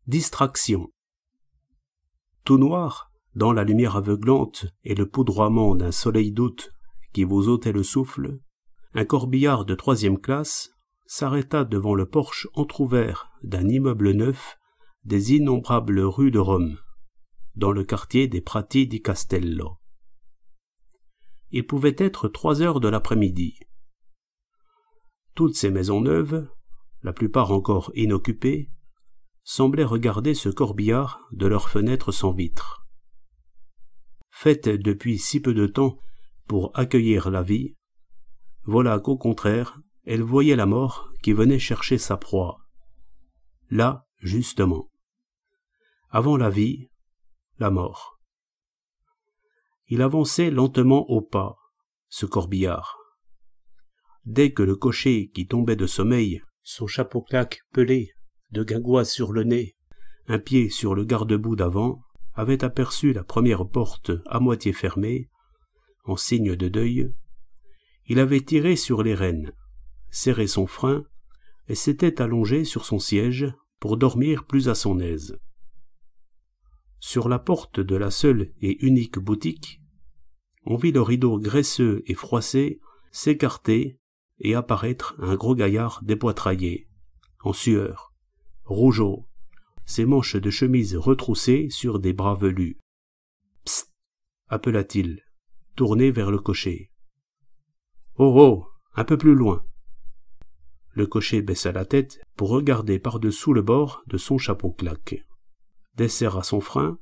Distraction. Tout noir, dans la lumière aveuglante et le poudroiement d'un soleil d'août qui vous ôtait le souffle, un corbillard de 3e classe s'arrêta devant le porche entr'ouvert d'un immeuble neuf des innombrables rues de Rome, dans le quartier des Prati di Castello. Il pouvait être 3 heures de l'après-midi. Toutes ces maisons neuves, la plupart encore inoccupées, semblaient regarder ce corbillard de leurs fenêtres sans vitres. Faites depuis si peu de temps pour accueillir la vie, voilà qu'au contraire, elle voyait la mort qui venait chercher sa proie. Là, justement. Avant la vie, la mort. Il avançait lentement au pas, ce corbillard. Dès que le cocher qui tombait de sommeil, son chapeau-claque pelé, de guingois sur le nez, un pied sur le garde-boue d'avant, avait aperçu la première porte à moitié fermée, en signe de deuil, il avait tiré sur les rênes, serré son frein, et s'était allongé sur son siège pour dormir plus à son aise. Sur la porte de la seule et unique boutique, on vit le rideau graisseux et froissé s'écarter et apparaître un gros gaillard dépoitraillé, en sueur, rougeaud, ses manches de chemise retroussées sur des bras velus. « Psst !» appela-t-il, tourné vers le cocher. « Oh oh, un peu plus loin !» Le cocher baissa la tête pour regarder par-dessous le bord de son chapeau-claque, desserra son frein,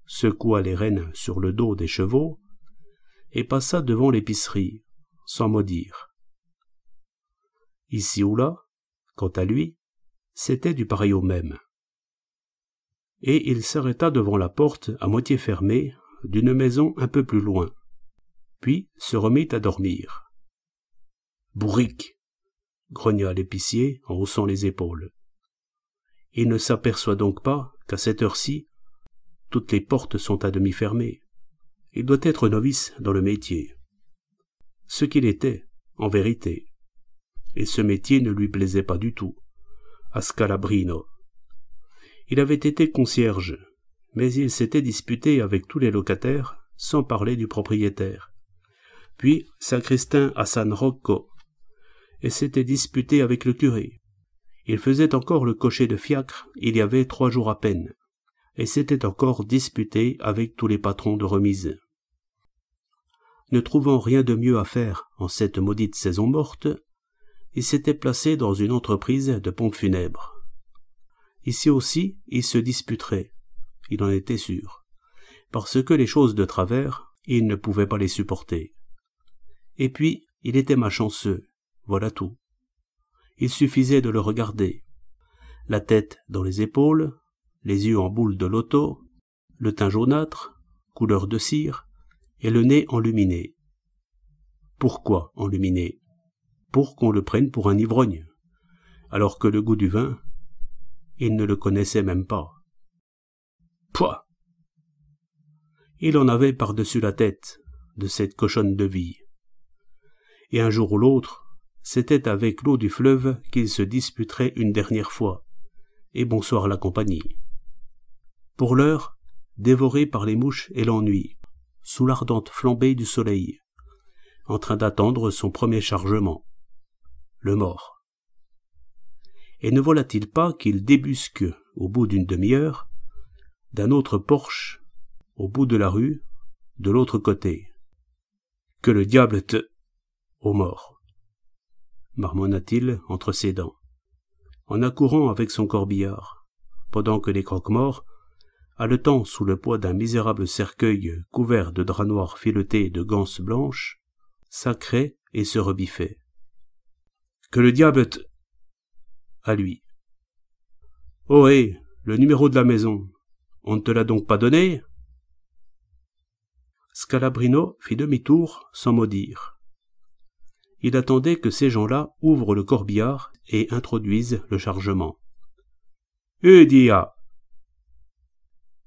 secoua les rênes sur le dos des chevaux et passa devant l'épicerie, sans mot dire. Ici ou là, quant à lui, c'était du pareil au même. Et il s'arrêta devant la porte à moitié fermée d'une maison un peu plus loin, puis se remit à dormir. « Bourrique !» grogna l'épicier en haussant les épaules. « Il ne s'aperçoit donc pas qu'à cette heure-ci, toutes les portes sont à demi fermées. Il doit être novice dans le métier. » Ce qu'il était, en vérité. Et ce métier ne lui plaisait pas du tout, à Scalabrino. Il avait été concierge, mais il s'était disputé avec tous les locataires, sans parler du propriétaire. Puis sacristain à San Rocco, et s'était disputé avec le curé. Il faisait encore le cocher de fiacre il y avait 3 jours à peine, et s'était encore disputé avec tous les patrons de remise. Ne trouvant rien de mieux à faire en cette maudite saison morte, il s'était placé dans une entreprise de pompes funèbres. Ici aussi, il se disputerait, il en était sûr, parce que les choses de travers, il ne pouvait pas les supporter. Et puis, il était malchanceux, voilà tout. Il suffisait de le regarder. La tête dans les épaules, les yeux en boule de loto, le teint jaunâtre, couleur de cire, et le nez enluminé. Pourquoi enluminé ? Pour qu'on le prenne pour un ivrogne, alors que le goût du vin, il ne le connaissait même pas. Pouah ! Il en avait par-dessus la tête de cette cochonne de vie. Et un jour ou l'autre, c'était avec l'eau du fleuve qu'il se disputerait une dernière fois, et bonsoir la compagnie. Pour l'heure, dévoré par les mouches et l'ennui, sous l'ardente flambée du soleil, en train d'attendre son premier chargement. Le mort. Et ne voilà-t-il pas qu'il débusque, au bout d'une demi-heure, d'un autre porche, au bout de la rue, de l'autre côté. « Que le diable te... » au mort, marmonna-t-il entre ses dents, en accourant avec son corbillard, pendant que les croque-morts, haletant sous le poids d'un misérable cercueil couvert de draps noirs filetés de ganses blanches, sacraient et se rebiffaient. Que le diable te... à lui. Oh hé, le numéro de la maison, on ne te l'a donc pas donné ? Scalabrino fit demi-tour sans mot dire. Il attendait que ces gens-là ouvrent le corbillard et introduisent le chargement. Udia !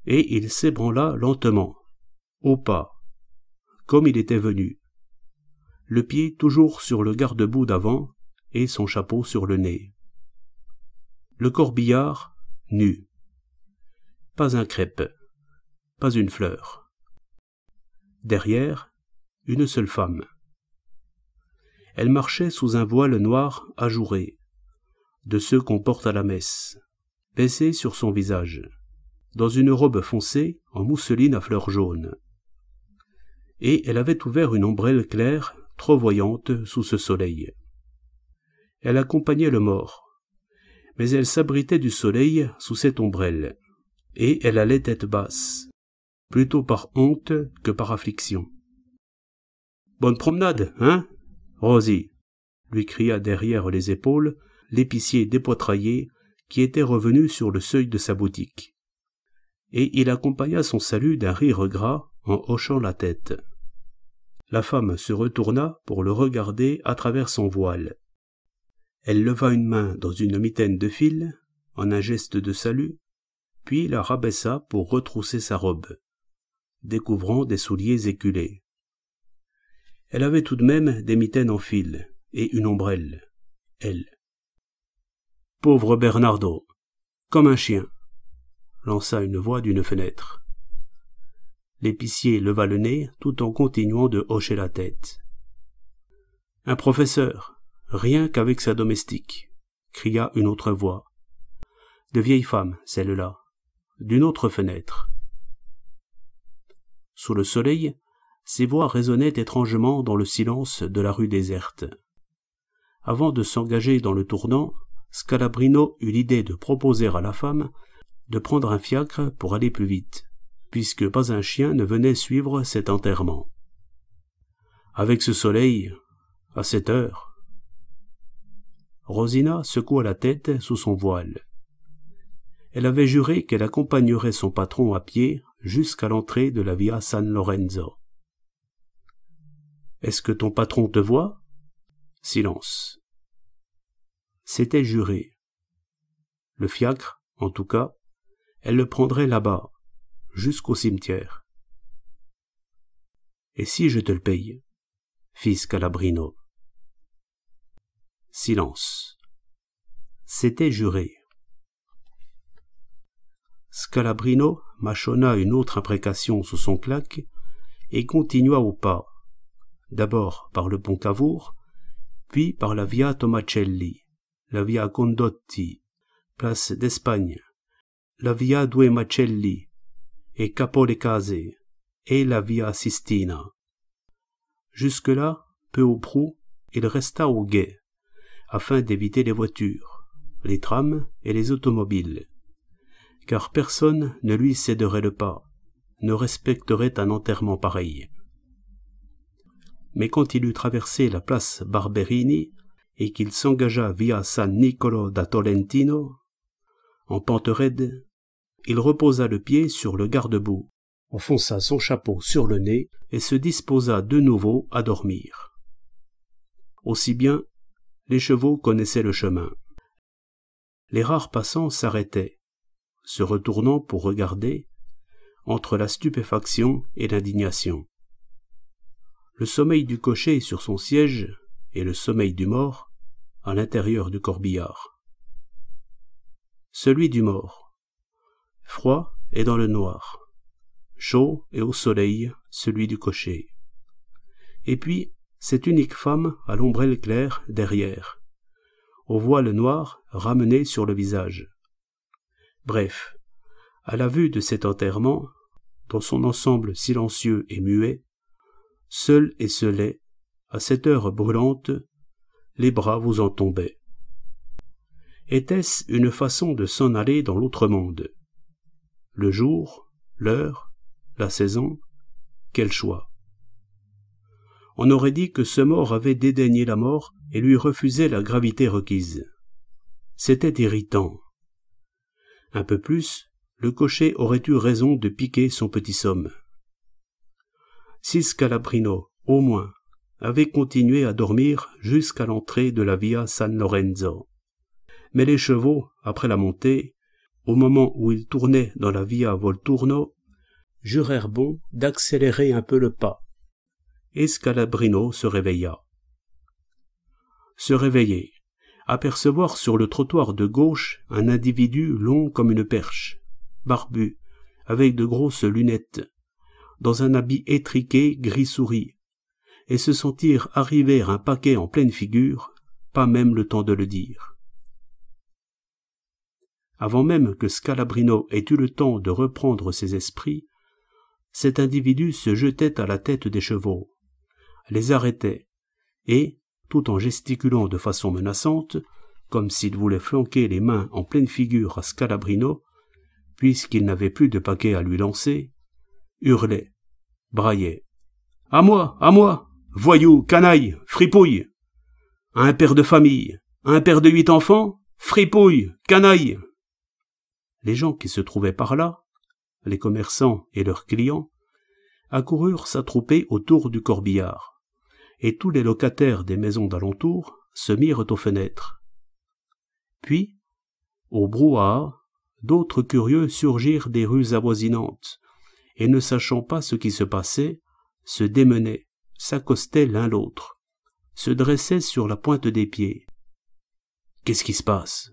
Et il s'ébranla lentement, au pas, comme il était venu, le pied toujours sur le garde-boue d'avant, et son chapeau sur le nez. Le corbillard, nu, pas un crêpe, pas une fleur. Derrière, une seule femme. Elle marchait sous un voile noir ajouré, de ceux qu'on porte à la messe, baissé sur son visage, dans une robe foncée en mousseline à fleurs jaunes. Et elle avait ouvert une ombrelle claire, trop voyante sous ce soleil. Elle accompagnait le mort, mais elle s'abritait du soleil sous cette ombrelle, et elle allait tête basse, plutôt par honte que par affliction. « Bonne promenade, hein, Rosie ?» lui cria derrière les épaules l'épicier dépoitraillé qui était revenu sur le seuil de sa boutique. Et il accompagna son salut d'un rire gras en hochant la tête. La femme se retourna pour le regarder à travers son voile. Elle leva une main dans une mitaine de fil, en un geste de salut, puis la rabaissa pour retrousser sa robe, découvrant des souliers éculés. Elle avait tout de même des mitaines en fil et une ombrelle, elle. « Pauvre Bernardo, comme un chien !» lança une voix d'une fenêtre. L'épicier leva le nez tout en continuant de hocher la tête. « Un professeur, rien qu'avec sa domestique !» cria une autre voix. De vieille femme, celle-là, d'une autre fenêtre. Sous le soleil, ces voix résonnaient étrangement dans le silence de la rue déserte. Avant de s'engager dans le tournant, Scalabrino eut l'idée de proposer à la femme de prendre un fiacre pour aller plus vite, puisque pas un chien ne venait suivre cet enterrement. Avec ce soleil, à cette heure... Rosina secoua la tête sous son voile. Elle avait juré qu'elle accompagnerait son patron à pied jusqu'à l'entrée de la Via San Lorenzo. « Est-ce que ton patron te voit ?» Silence. C'était juré. Le fiacre, en tout cas, elle le prendrait là-bas, jusqu'au cimetière. « Et si je te le paye ?» fit Scalabrino. Silence. C'était juré. Scalabrino mâchonna une autre imprécation sous son claque et continua au pas, d'abord par le pont Cavour, puis par la Via Tomacelli, la Via Condotti, place d'Espagne, la Via Due Macelli et Capo le Case et la Via Sistina. Jusque-là, peu ou prou, il resta au guet, afin d'éviter les voitures, les trams et les automobiles, car personne ne lui céderait le pas, ne respecterait un enterrement pareil. Mais quand il eut traversé la place Barberini et qu'il s'engagea via San Nicolo da Tolentino, en pente raide, il reposa le pied sur le garde-boue, enfonça son chapeau sur le nez et se disposa de nouveau à dormir. Aussi bien, les chevaux connaissaient le chemin. Les rares passants s'arrêtaient, se retournant pour regarder, entre la stupéfaction et l'indignation. Le sommeil du cocher sur son siège et le sommeil du mort à l'intérieur du corbillard. Celui du mort, froid et dans le noir, chaud et au soleil, celui du cocher. Et puis, cette unique femme à l'ombrelle claire derrière, au voile noir ramené sur le visage. Bref, à la vue de cet enterrement, dans son ensemble silencieux et muet, seul et seulé, à cette heure brûlante, les bras vous en tombaient. Était-ce une façon de s'en aller dans l'autre monde? Le jour, l'heure, la saison, quel choix? On aurait dit que ce mort avait dédaigné la mort et lui refusait la gravité requise. C'était irritant. Un peu plus, le cocher aurait eu raison de piquer son petit somme. Si Scalabrino, au moins, avait continué à dormir jusqu'à l'entrée de la Via San Lorenzo. Mais les chevaux, après la montée, au moment où ils tournaient dans la Via Volturno, jurèrent bon d'accélérer un peu le pas. Et Scalabrino se réveilla. Se réveiller, apercevoir sur le trottoir de gauche un individu long comme une perche, barbu, avec de grosses lunettes, dans un habit étriqué gris souris, et se sentir arriver un paquet en pleine figure, pas même le temps de le dire. Avant même que Scalabrino ait eu le temps de reprendre ses esprits, cet individu se jetait à la tête des chevaux, les arrêtait, et, tout en gesticulant de façon menaçante, comme s'il voulait flanquer les mains en pleine figure à Scalabrino, puisqu'il n'avait plus de paquet à lui lancer, hurlait, braillait. « À moi, voyou, canaille, fripouille! À un père de famille, à un père de 8 enfants, fripouille, canaille !» Les gens qui se trouvaient par là, les commerçants et leurs clients, accoururent s'attrouper autour du corbillard, et tous les locataires des maisons d'alentour se mirent aux fenêtres. Puis, au brouhaha, d'autres curieux surgirent des rues avoisinantes, et ne sachant pas ce qui se passait, se démenaient, s'accostaient l'un l'autre, se dressaient sur la pointe des pieds. « Qu'est-ce qui se passe ?»«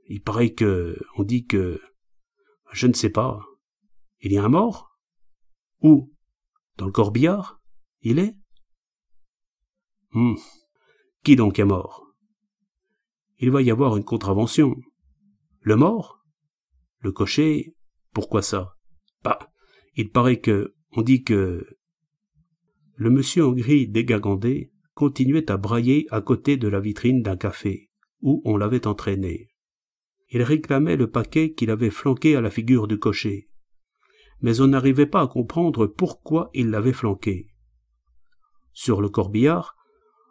Il paraît que... on dit que... je ne sais pas. Il y a un mort ? Où ? Dans le corbillard ? Il est ? Qui donc est mort ? Il va y avoir une contravention. Le mort ? Le cocher ? Pourquoi ça ? Bah, il paraît que... on dit que... » Le monsieur en gris dégagandé continuait à brailler à côté de la vitrine d'un café, où on l'avait entraîné. Il réclamait le paquet qu'il avait flanqué à la figure du cocher, mais on n'arrivait pas à comprendre pourquoi il l'avait flanqué. Sur le corbillard,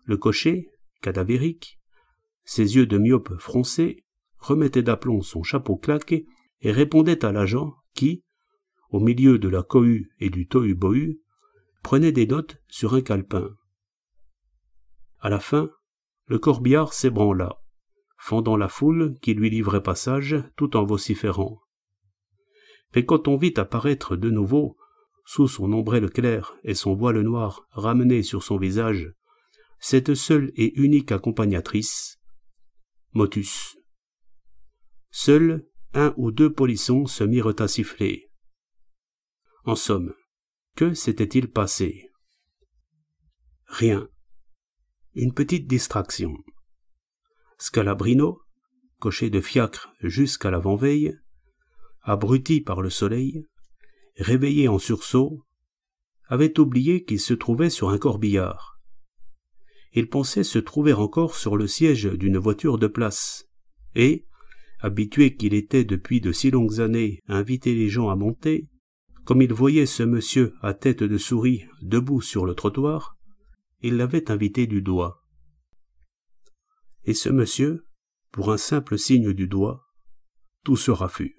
le cocher, cadavérique, ses yeux de myope froncés, remettait d'aplomb son chapeau claqué et répondait à l'agent qui, au milieu de la cohue et du tohu-bohu, prenait des notes sur un calepin. À la fin, le corbillard s'ébranla, fendant la foule qui lui livrait passage tout en vociférant. Mais quand on vit apparaître de nouveau, sous son ombrelle claire et son voile noir ramené sur son visage, cette seule et unique accompagnatrice, Motus. Seuls 1 ou 2 polissons se mirent à siffler. En somme, que s'était-il passé ? Rien. Une petite distraction. Scalabrino, cocher de fiacre jusqu'à l'avant-veille, abruti par le soleil, réveillé en sursaut, avait oublié qu'il se trouvait sur un corbillard. Il pensait se trouver encore sur le siège d'une voiture de place, et, habitué qu'il était depuis de si longues années à inviter les gens à monter, comme il voyait ce monsieur à tête de souris debout sur le trottoir, il l'avait invité du doigt. Et ce monsieur, pour un simple signe du doigt, tout se raffut.